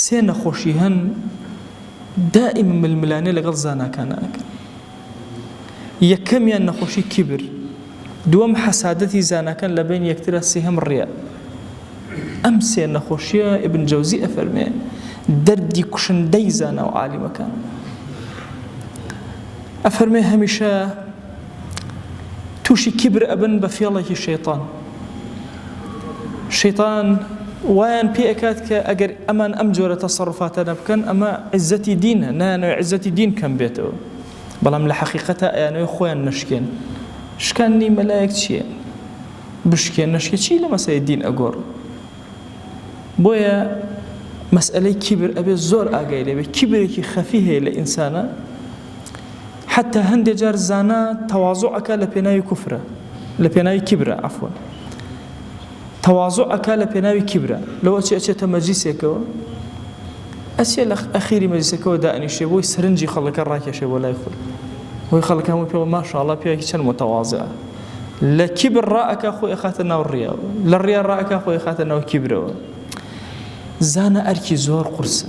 سێ نەخۆشی هەن دائما ململانێ لەگەڵ زاناکان ئەکەن. یەکەمیان نەخۆشی کیبر، دووەم حەسادەتی زاناکان لە بین یەکترە، سێهەم ڕیا. ئەم سێ نەخۆشیە ئیبن جەوزی ئەفەرمێ دەردی کوشندەی زانا و عالیمەکان. ئەفەرمێ هەمیشە تووشی کیبر ئەبن بە فێڵێکی شەیطان. شەیطان وایان پێ ئەکات کە ئەگەر ئەمان ئەم جۆرە تەسەڕوفاتە نەبکەن ئەمە عیزەتی دینە، نایانەوێ عیزەتی دین کەم بێتەوە، بەڵام لە حەقیقەتە ئەیانەوێ خۆیان نەشکێن. شکاندنی مەلایەک چییە؟ بشکێن نەشکێ چی لە مەسەلەی دین ئەگۆڕ؟ بۆیە مەسئلەی کیبر ئەبێ زۆر ئاگای لێبێ. کیبرێکی خەفی هەیە لە ئینسانە، حتى هەندێک جار زانا تەواضوع ئەکا لە پێناوی کوفرە، لە پێناوی کیبرە، عەفوەن تەواضوع ئەکا لە پێناوی کیبرە. لەوە ئەچێتە مەجلیسێکەوە، ئەچێ لە ئەخیری مەجلیسەکەەوە دائەنیشێ بۆی سەرنجی خەڵکە ڕاکێشێ بۆ لای خۆی، بۆی خەڵک هەموو پێوە ماشاءڵڵا پیاوێکی چەند متەواضعە. لە کیبر ڕائەکا خۆی ئەخاتە ناو ڕیاوە، لە ڕیا ڕائەکا خۆی ئەخاتە ناو کیبرەوە. زانە ئەرکی زۆر قورسە،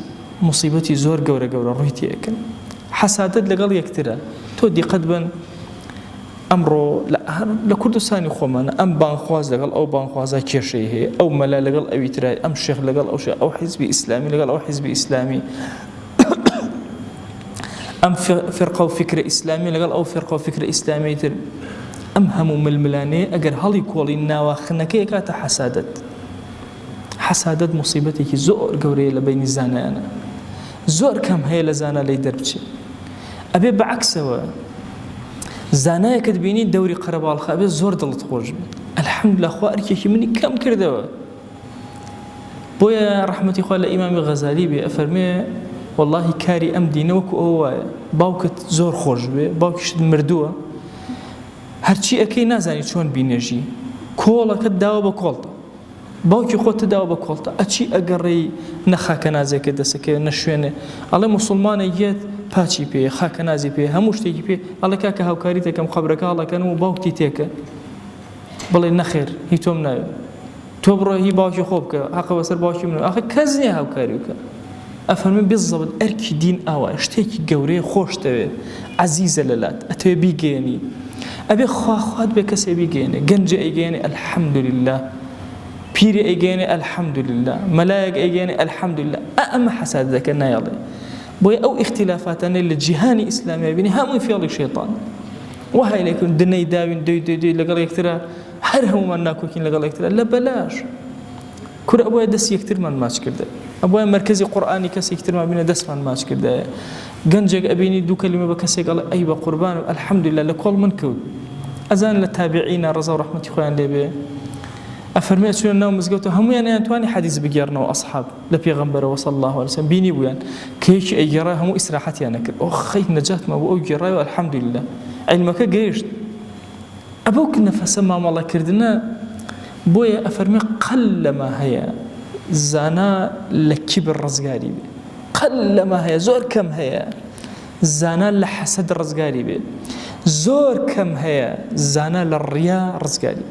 موسیبەتی زۆر گەورە گەورە ڕووی تێکن. حەسادەت لەگەڵ یەکترە. تۆ دیقەت بن ئەمڕۆ لە کوردستانی خۆمانە ئەم بانخواز لەگەڵ ئەو بانخوازە کێشەی هەیە، ئەو مەلا لەگەڵ ئەوی ترای، ئەم شێخ لەگەڵ ئەو شێخ، ئەو حیزبی ئیسلامی لەگەڵ ئەو حیزبی ئیسلامی، ئەم فێرقە و فیکرە ئیسلامی لەگەڵ ئەو فێرقە و فیکرە ئیسلامی تر. ئەم هەموو ململانەیە ئەگەر هەڵی کۆڵی ناواخنەکەی کاتە حەسادەت. حەسادەت موسیبەتێکی زۆر گەورەیە لە بینی زانایانە، زۆر کەم هەیە لە زانا لەی دەربچێت. ئەبێ بەعەکسەوە زانایەکەت بینی دەوری قەرەباڵخە ئەبێ زۆر دڵت خۆش بێت. ئەلحەمدولیلا خوا ئەرکێکی منی کەم کردەوە. بۆیە ڕەحمەتی خوا لە ئیمامی غەزالی بێ ئەفەرمێ وەڵڵاهی کاری ئەم دینە وەکو ئەوە وایە، باوکت زۆر خۆش بێ، باوکیشت مردووە، هەرچی ئەەکەی نازانی چۆن بینێژی، کۆڵەکەت داوە بە کۆڵتە، باوکی خۆتە داوە بە کۆڵتە، ئەچی ئەگەڕێی نەخاکە نازێکە دەسەکەوێت نەشوێنێ، ئەڵێ موسڵمانە یەت پاچی پێ، خاکە نازی پێ، هەموو شتێکی پێ، ئەڵێ کاکە هاوکاری دەکەم خەبرەکە هەڵەکەن و باوکی تێکە، بڵێ نەخێر هی تۆم ناوێت، تۆ بڕۆ هی باوکی خۆ بکە، حەقە بەسەر باوکی منە، ئاخە کەس نییە هاوکاری بکە. ئەفەرمێ بێزەبت ئەرکی دین ئاوە، شتێکی گەورەیە خۆشتەوێت، عەزیزە لەلات، ئەتەوێ بیگەێنی، ئەبێ خواخوات بێ کەسێ بیگەێنێ، گەنجە ئەیگەێنێ ئەلحەمدولیلا، پیری ئەیگەێنێ ئەلحەمدولیلا، مەلایەک ئەیگەێنێ ئەلحەمدولیلا. ئەمە حەسادەتەکە نایەڵێ. بۆیە ئەو اختلافاتانەی لە جیهانی ئیسلامی بینی هەمووی فێڵی شەیطان. وهای لێکن دنەی داوین دوی لەگەڵ یەکترە، هەر هەمومان ناکۆکین لەگەڵ یەکترە لە بەلاش. کورە ئەوە دەست یەکترمان ماچ کردە، ئەوە مرکزی قورئانی کەس یەکترمان بینە دەستمان ماچ کردایە. گەنجێک ئەبینی دوو کەلیمە بە کەسێک ئەڵێ ئەی بە قوربان ئەلحەمدولیلا لە کۆڵ من کەوت. ئەزان لە تابعینە ڕەزا و ڕەحمەتی خۆیان لێبێ ئەفەرمێ چونە ناو مزگەوتەوە هەموویان نەیانتوانی حەدیث بگێڕنەوە ئەصحاب لە پێغەمبەرەوە صلی الله علیه وسلم بینی بوویان کە یەکی ئەیگێڕا هەموو ئیسراحەتیان نەکرد. ئۆ خەی نەجاتمە بۆ ئەو گێڕایەوە ئەلحەمدولیلا عیلمەکە گەیشت. ئەبەو نەفەسە مامەڵەکردنە بۆیە ئەفەرمێ قەلەما هەیە زانا لە کیبر ڕزگاری بێ، قەلەما هەیە زۆر کەم هەیە زانا لە حەسەد ڕزگاری بێ، زۆر کەم هەیە زانا لە ڕیا ڕزگاری.